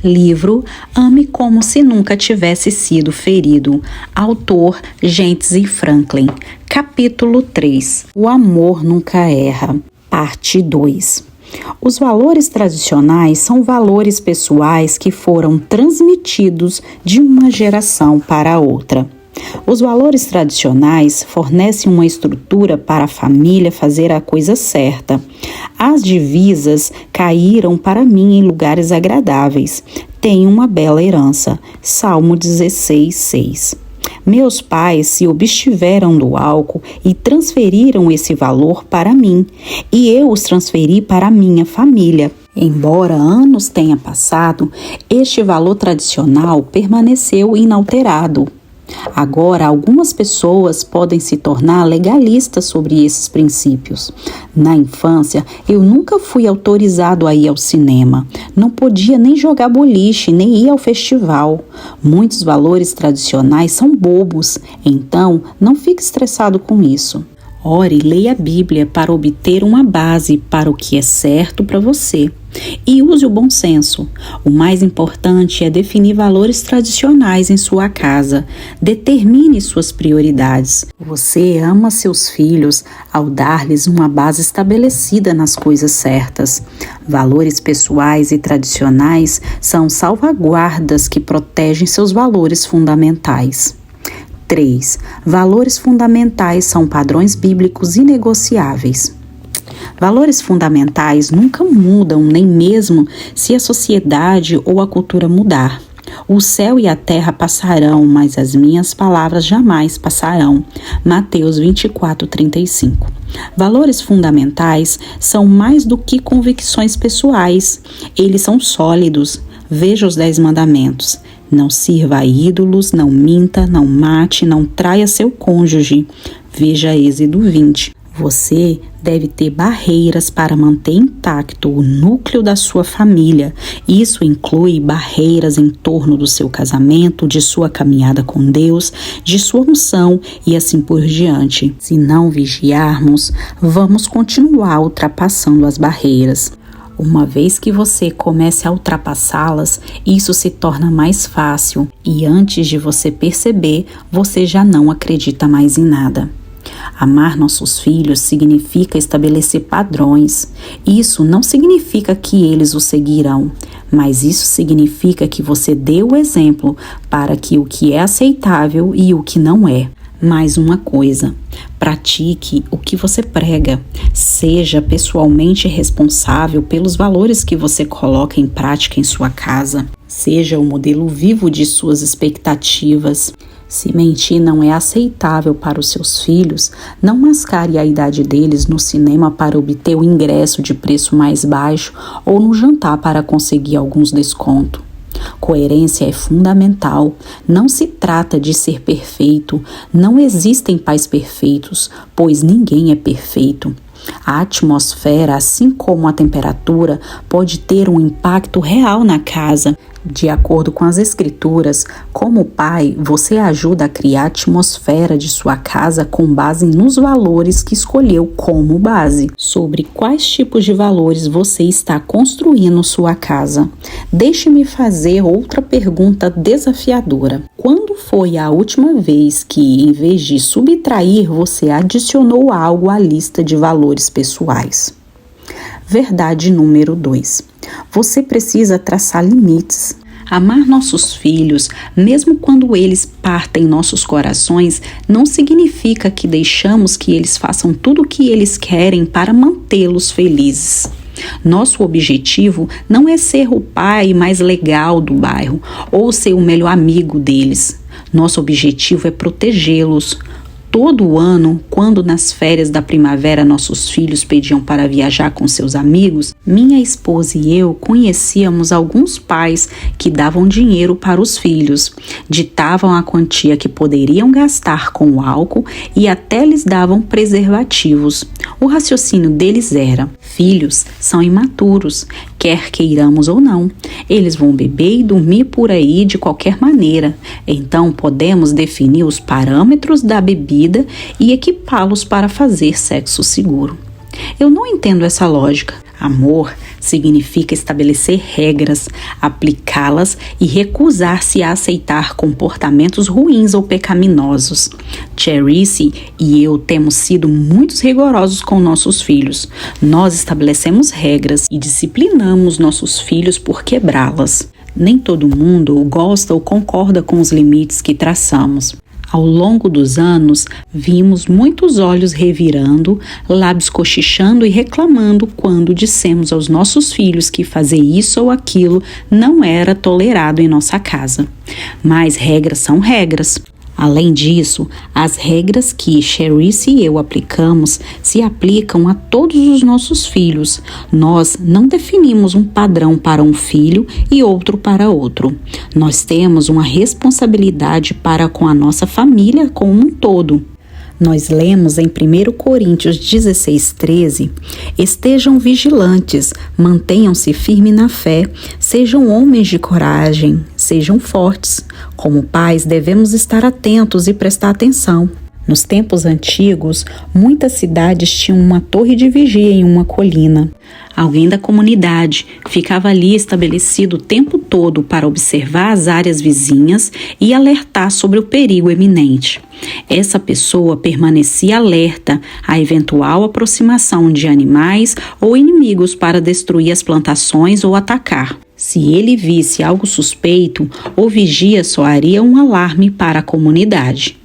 Livro Ame Como Se Nunca Tivesse Sido Ferido. Autor Gentes e Franklin. Capítulo 3. O amor nunca erra. Parte 2. Os valores tradicionais são valores pessoais que foram transmitidos de uma geração para outra. Os valores tradicionais fornecem uma estrutura para a família fazer a coisa certa. As divisas caíram para mim em lugares agradáveis. Tenho uma bela herança. Salmo 16:6. Meus pais se abstiveram do álcool e transferiram esse valor para mim, e eu os transferi para a minha família. Embora anos tenham passado, este valor tradicional permaneceu inalterado. Agora, algumas pessoas podem se tornar legalistas sobre esses princípios. Na infância, eu nunca fui autorizado a ir ao cinema. Não podia nem jogar boliche, nem ir ao festival. Muitos valores tradicionais são bobos, então não fique estressado com isso. Ore e leia a Bíblia para obter uma base para o que é certo para você. E use o bom senso. O mais importante é definir valores tradicionais em sua casa. Determine suas prioridades. Você ama seus filhos ao dar-lhes uma base estabelecida nas coisas certas. Valores pessoais e tradicionais são salvaguardas que protegem seus valores fundamentais. 3. Valores fundamentais são padrões bíblicos inegociáveis. Valores fundamentais nunca mudam, nem mesmo se a sociedade ou a cultura mudar. O céu e a terra passarão, mas as minhas palavras jamais passarão. Mateus 24:35. Valores fundamentais são mais do que convicções pessoais. Eles são sólidos. Veja os 10 mandamentos. Não sirva a ídolos, não minta, não mate, não traia seu cônjuge. Veja Êxodo 20. Você deve ter barreiras para manter intacto o núcleo da sua família. Isso inclui barreiras em torno do seu casamento, de sua caminhada com Deus, de sua unção e assim por diante. Se não vigiarmos, vamos continuar ultrapassando as barreiras. Uma vez que você comece a ultrapassá-las, isso se torna mais fácil e antes de você perceber, você já não acredita mais em nada. Amar nossos filhos significa estabelecer padrões. Isso não significa que eles o seguirão, mas isso significa que você dê o exemplo para que o que é aceitável e o que não é. Mais uma coisa, pratique o que você prega. Seja pessoalmente responsável pelos valores que você coloca em prática em sua casa. Seja o modelo vivo de suas expectativas. Se mentir não é aceitável para os seus filhos, não mascare a idade deles no cinema para obter o ingresso de preço mais baixo ou no jantar para conseguir alguns descontos. Coerência é fundamental. Não se trata de ser perfeito. Não existem pais perfeitos, pois ninguém é perfeito. A atmosfera, assim como a temperatura, pode ter um impacto real na casa. De acordo com as Escrituras, como pai, você ajuda a criar a atmosfera de sua casa com base nos valores que escolheu como base. Sobre quais tipos de valores você está construindo sua casa? Deixe-me fazer outra pergunta desafiadora. Quando foi a última vez que, em vez de subtrair, você adicionou algo à lista de valores pessoais? Verdade número 2. Você precisa traçar limites. Amar nossos filhos, mesmo quando eles partem nossos corações, não significa que deixamos que eles façam tudo o que eles querem para mantê-los felizes. Nosso objetivo não é ser o pai mais legal do bairro ou ser o melhor amigo deles. Nosso objetivo é protegê-los. Todo ano, quando nas férias da primavera nossos filhos pediam para viajar com seus amigos, minha esposa e eu conhecíamos alguns pais que davam dinheiro para os filhos, ditavam a quantia que poderiam gastar com o álcool e até lhes davam preservativos. O raciocínio deles era: filhos são imaturos, quer queiramos ou não. Eles vão beber e dormir por aí de qualquer maneira. Então podemos definir os parâmetros da bebida e equipá-los para fazer sexo seguro. Eu não entendo essa lógica. Amor significa estabelecer regras, aplicá-las e recusar-se a aceitar comportamentos ruins ou pecaminosos. Cherice e eu temos sido muito rigorosos com nossos filhos. Nós estabelecemos regras e disciplinamos nossos filhos por quebrá-las. Nem todo mundo gosta ou concorda com os limites que traçamos. Ao longo dos anos, vimos muitos olhos revirando, lábios cochichando e reclamando quando dissemos aos nossos filhos que fazer isso ou aquilo não era tolerado em nossa casa. Mas regras são regras. Além disso, as regras que Cherice e eu aplicamos se aplicam a todos os nossos filhos. Nós não definimos um padrão para um filho e outro para outro. Nós temos uma responsabilidade para com a nossa família como um todo. Nós lemos em 1 Coríntios 16:13, estejam vigilantes, mantenham-se firmes na fé, sejam homens de coragem, sejam fortes. Como pais, devemos estar atentos e prestar atenção. Nos tempos antigos, muitas cidades tinham uma torre de vigia em uma colina. Alguém da comunidade ficava ali estabelecido o tempo todo para observar as áreas vizinhas e alertar sobre o perigo iminente. Essa pessoa permanecia alerta à eventual aproximação de animais ou inimigos para destruir as plantações ou atacar. Se ele visse algo suspeito, o vigia soaria um alarme para a comunidade.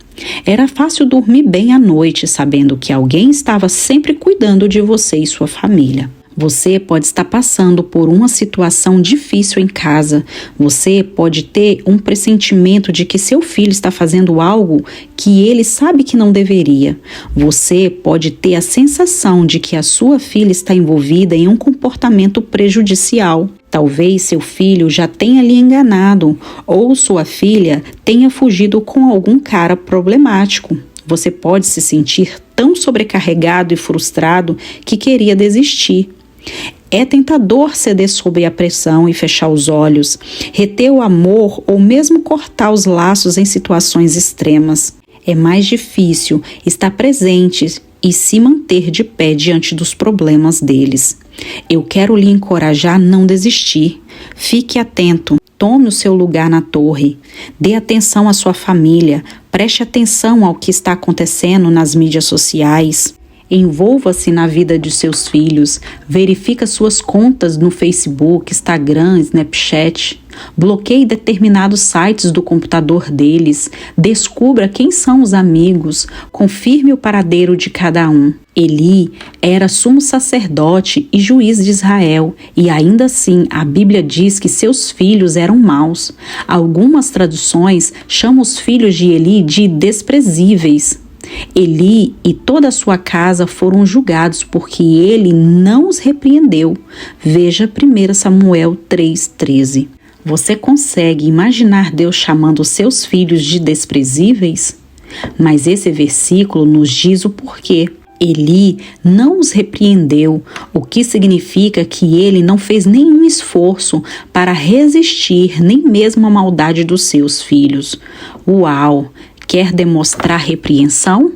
Era fácil dormir bem à noite, sabendo que alguém estava sempre cuidando de você e sua família. Você pode estar passando por uma situação difícil em casa. Você pode ter um pressentimento de que seu filho está fazendo algo que ele sabe que não deveria. Você pode ter a sensação de que a sua filha está envolvida em um comportamento prejudicial. Talvez seu filho já tenha lhe enganado ou sua filha tenha fugido com algum cara problemático. Você pode se sentir tão sobrecarregado e frustrado que queria desistir. É tentador ceder sob a pressão e fechar os olhos, reter o amor ou mesmo cortar os laços em situações extremas. É mais difícil estar presente e se manter de pé diante dos problemas deles. Eu quero lhe encorajar a não desistir. Fique atento. Tome o seu lugar na torre. Dê atenção à sua família. Preste atenção ao que está acontecendo nas mídias sociais. Envolva-se na vida de seus filhos. Verifique suas contas no Facebook, Instagram, Snapchat. Bloqueie determinados sites do computador deles. Descubra quem são os amigos. Confirme o paradeiro de cada um. Eli era sumo sacerdote e juiz de Israel, e ainda assim a Bíblia diz que seus filhos eram maus. Algumas traduções chamam os filhos de Eli de desprezíveis. Eli e toda a sua casa foram julgados porque ele não os repreendeu. Veja 1 Samuel 3:13. Você consegue imaginar Deus chamando seus filhos de desprezíveis? Mas esse versículo nos diz o porquê. Eli não os repreendeu, o que significa que ele não fez nenhum esforço para resistir nem mesmo à maldade dos seus filhos. Uau! Quer demonstrar repreensão?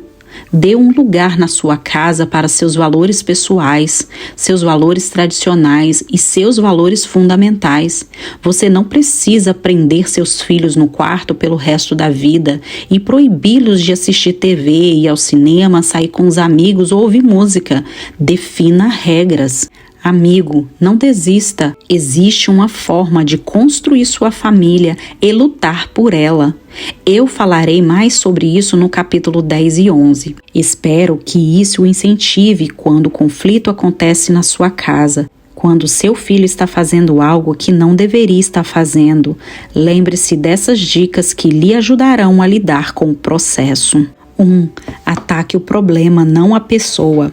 Dê um lugar na sua casa para seus valores pessoais, seus valores tradicionais e seus valores fundamentais. Você não precisa prender seus filhos no quarto pelo resto da vida e proibi-los de assistir TV, ir ao cinema, sair com os amigos ou ouvir música. Defina regras. Amigo, não desista. Existe uma forma de construir sua família e lutar por ela. Eu falarei mais sobre isso no capítulo 10 e 11. Espero que isso o incentive quando o conflito acontece na sua casa. Quando seu filho está fazendo algo que não deveria estar fazendo, lembre-se dessas dicas que lhe ajudarão a lidar com o processo. 1. Ataque o problema, não a pessoa.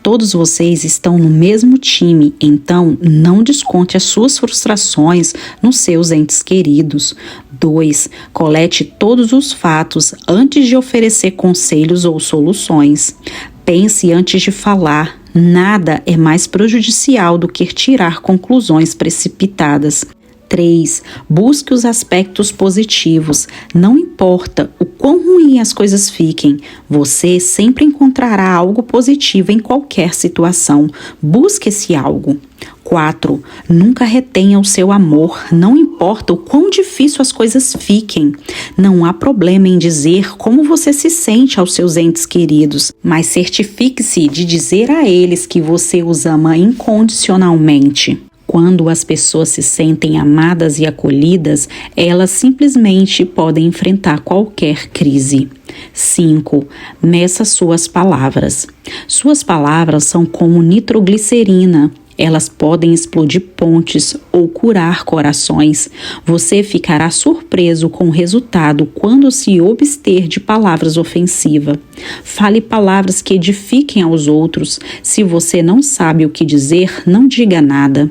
Todos vocês estão no mesmo time, então não desconte as suas frustrações nos seus entes queridos. 2. Colete todos os fatos antes de oferecer conselhos ou soluções. Pense antes de falar. Nada é mais prejudicial do que tirar conclusões precipitadas. 3. Busque os aspectos positivos. Não importa o quão ruim as coisas fiquem, você sempre encontrará algo positivo em qualquer situação. Busque esse algo. 4. Nunca retenha o seu amor, não importa o quão difícil as coisas fiquem. Não há problema em dizer como você se sente aos seus entes queridos, mas certifique-se de dizer a eles que você os ama incondicionalmente. Quando as pessoas se sentem amadas e acolhidas, elas simplesmente podem enfrentar qualquer crise. 5. Meça suas palavras. Suas palavras são como nitroglicerina. Elas podem explodir pontes ou curar corações. Você ficará surpreso com o resultado quando se abster de palavras ofensivas. Fale palavras que edifiquem aos outros. Se você não sabe o que dizer, não diga nada.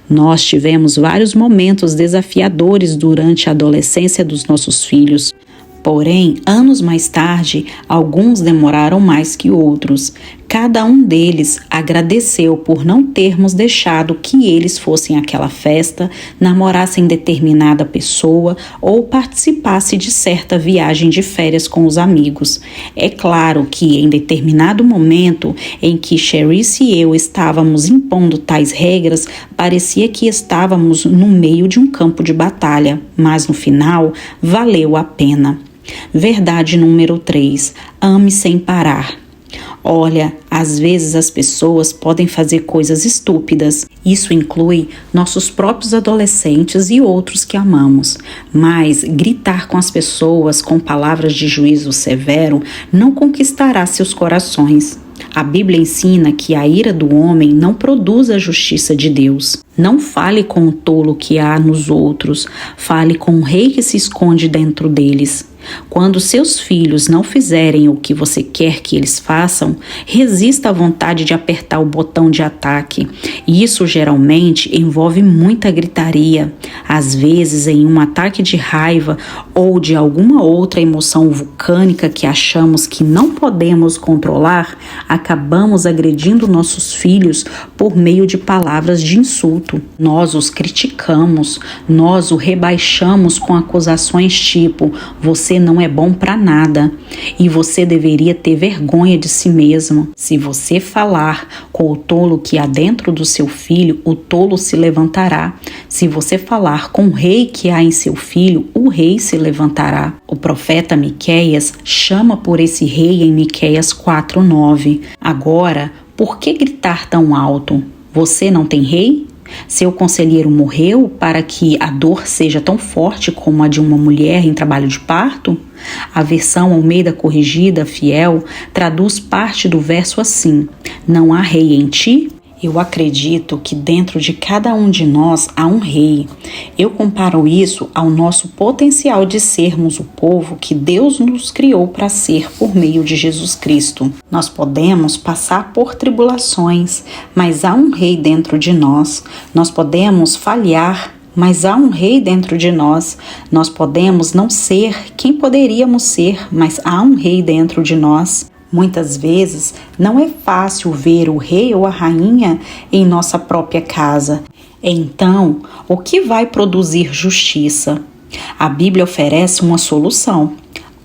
Nós tivemos vários momentos desafiadores durante a adolescência dos nossos filhos. Porém, anos mais tarde, alguns demoraram mais que outros. Cada um deles agradeceu por não termos deixado que eles fossem àquela festa, namorassem determinada pessoa ou participassem de certa viagem de férias com os amigos. É claro que em determinado momento em que Cherice e eu estávamos impondo tais regras, parecia que estávamos no meio de um campo de batalha, mas no final valeu a pena. Verdade número 3. Ame sem parar. Olha, às vezes as pessoas podem fazer coisas estúpidas. Isso inclui nossos próprios adolescentes e outros que amamos. Mas gritar com as pessoas com palavras de juízo severo não conquistará seus corações. A Bíblia ensina que a ira do homem não produz a justiça de Deus. Não fale com o tolo que há nos outros, fale com o rei que se esconde dentro deles. Quando seus filhos não fizerem o que você quer que eles façam, resista à vontade de apertar o botão de ataque. Isso geralmente envolve muita gritaria. Às vezes, em um ataque de raiva ou de alguma outra emoção vulcânica que achamos que não podemos controlar, acabamos agredindo nossos filhos por meio de palavras de insulto. Nós os criticamos, nós o rebaixamos com acusações tipo: você não é bom para nada e você deveria ter vergonha de si mesmo. Se você falar com o tolo que há dentro do seu filho, o tolo se levantará. Se você falar com o rei que há em seu filho, o rei se levantará. O profeta Miqueias chama por esse rei em Miqueias 4:9. Agora, por que gritar tão alto? Você não tem rei? Seu conselheiro morreu para que a dor seja tão forte como a de uma mulher em trabalho de parto? A versão Almeida Corrigida Fiel traduz parte do verso assim: não há rei em ti? Eu acredito que dentro de cada um de nós há um rei. Eu comparo isso ao nosso potencial de sermos o povo que Deus nos criou para ser por meio de Jesus Cristo. Nós podemos passar por tribulações, mas há um rei dentro de nós. Nós podemos falhar, mas há um rei dentro de nós. Nós podemos não ser quem poderíamos ser, mas há um rei dentro de nós. Muitas vezes não é fácil ver o rei ou a rainha em nossa própria casa. Então, o que vai produzir justiça? A Bíblia oferece uma solução.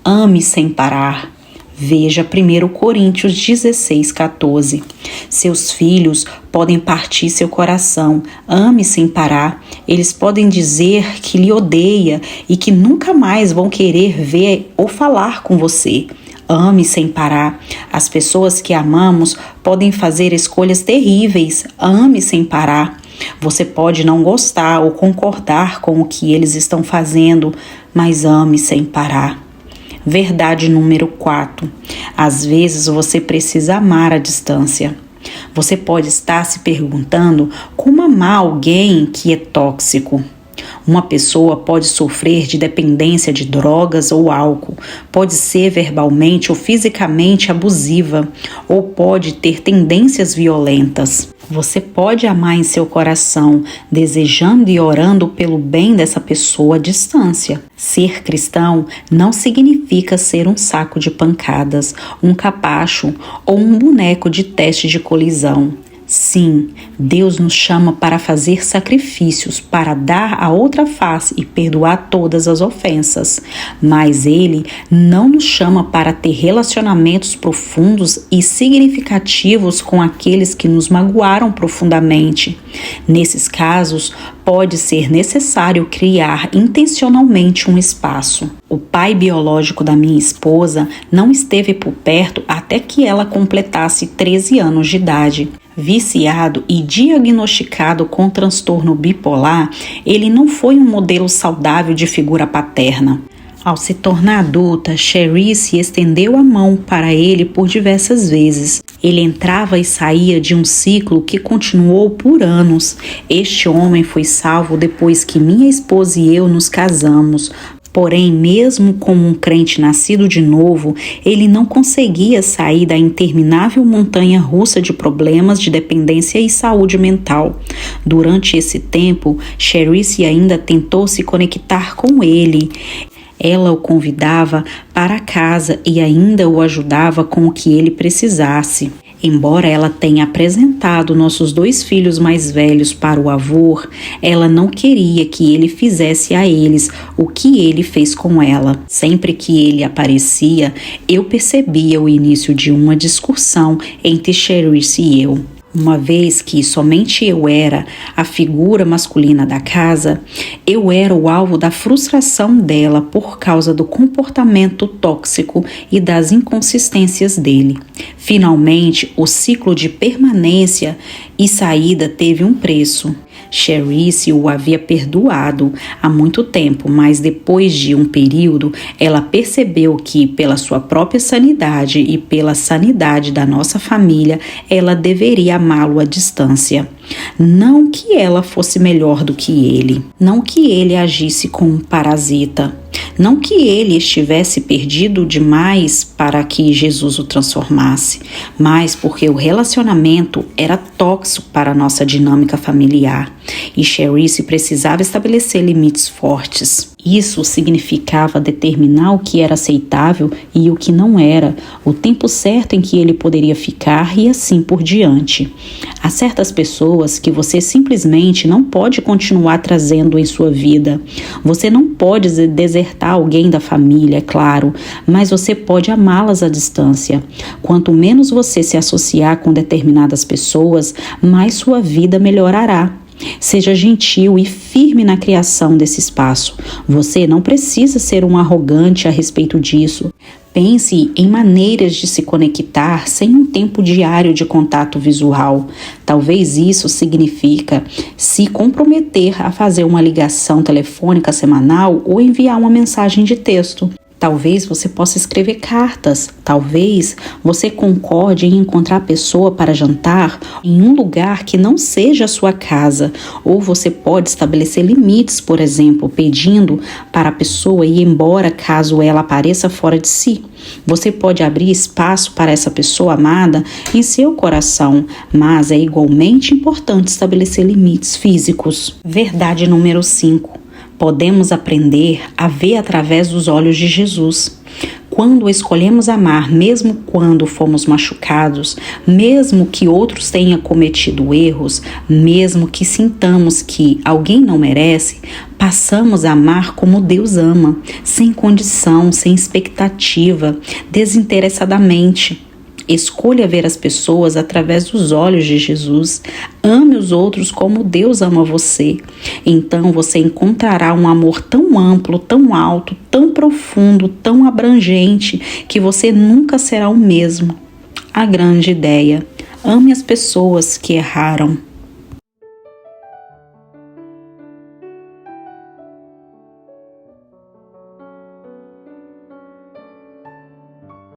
Ame sem parar. Veja 1 Coríntios 16:14. Seus filhos podem partir seu coração. Ame sem parar. Eles podem dizer que lhe odeia e que nunca mais vão querer ver ou falar com você. Ame sem parar. As pessoas que amamos podem fazer escolhas terríveis. Ame sem parar. Você pode não gostar ou concordar com o que eles estão fazendo, mas ame sem parar. Verdade número 4. Às vezes você precisa amar à distância. Você pode estar se perguntando como amar alguém que é tóxico. Uma pessoa pode sofrer de dependência de drogas ou álcool, pode ser verbalmente ou fisicamente abusiva, ou pode ter tendências violentas. Você pode amar em seu coração, desejando e orando pelo bem dessa pessoa à distância. Ser cristão não significa ser um saco de pancadas, um capacho ou um boneco de teste de colisão. Sim, Deus nos chama para fazer sacrifícios, para dar a outra face e perdoar todas as ofensas. Mas Ele não nos chama para ter relacionamentos profundos e significativos com aqueles que nos magoaram profundamente. Nesses casos, pode ser necessário criar intencionalmente um espaço. O pai biológico da minha esposa não esteve por perto até que ela completasse 13 anos de idade. Viciado e diagnosticado com transtorno bipolar, ele não foi um modelo saudável de figura paterna. Ao se tornar adulta, Cherice estendeu a mão para ele por diversas vezes. Ele entrava e saía de um ciclo que continuou por anos. Este homem foi salvo depois que minha esposa e eu nos casamos. Porém, mesmo como um crente nascido de novo, ele não conseguia sair da interminável montanha russa de problemas de dependência e saúde mental. Durante esse tempo, Cherice ainda tentou se conectar com ele. Ela o convidava para casa e ainda o ajudava com o que ele precisasse. Embora ela tenha apresentado nossos 2 filhos mais velhos para o avô, ela não queria que ele fizesse a eles o que ele fez com ela. Sempre que ele aparecia, eu percebia o início de uma discussão entre Cherice e eu. Uma vez que somente eu era a figura masculina da casa, eu era o alvo da frustração dela por causa do comportamento tóxico e das inconsistências dele. Finalmente, o ciclo de permanência e saída teve um preço. Cherice o havia perdoado há muito tempo, mas depois de um período, ela percebeu que, pela sua própria sanidade e pela sanidade da nossa família, ela deveria amá-lo à distância. Não que ela fosse melhor do que ele, não que ele agisse como um parasita, não que ele estivesse perdido demais para que Jesus o transformasse, mas porque o relacionamento era tóxico para a nossa dinâmica familiar e Cherice precisava estabelecer limites fortes. Isso significava determinar o que era aceitável e o que não era, o tempo certo em que ele poderia ficar e assim por diante. Há certas pessoas que você simplesmente não pode continuar trazendo em sua vida. Você não pode desertar alguém da família, é claro, mas você pode amá-las à distância. Quanto menos você se associar com determinadas pessoas, mais sua vida melhorará. Seja gentil e firme na criação desse espaço. Você não precisa ser um arrogante a respeito disso. Pense em maneiras de se conectar sem um tempo diário de contato visual. Talvez isso significa se comprometer a fazer uma ligação telefônica semanal ou enviar uma mensagem de texto. Talvez você possa escrever cartas, talvez você concorde em encontrar a pessoa para jantar em um lugar que não seja a sua casa, ou você pode estabelecer limites, por exemplo, pedindo para a pessoa ir embora caso ela apareça fora de si. Você pode abrir espaço para essa pessoa amada em seu coração, mas é igualmente importante estabelecer limites físicos. Verdade número 5. Podemos aprender a ver através dos olhos de Jesus. Quando escolhemos amar, mesmo quando fomos machucados, mesmo que outros tenham cometido erros, mesmo que sintamos que alguém não merece, passamos a amar como Deus ama, sem condição, sem expectativa, desinteressadamente. Escolha ver as pessoas através dos olhos de Jesus. Ame os outros como Deus ama você. Então você encontrará um amor tão amplo, tão alto, tão profundo, tão abrangente, que você nunca será o mesmo. A grande ideia: ame as pessoas que erraram.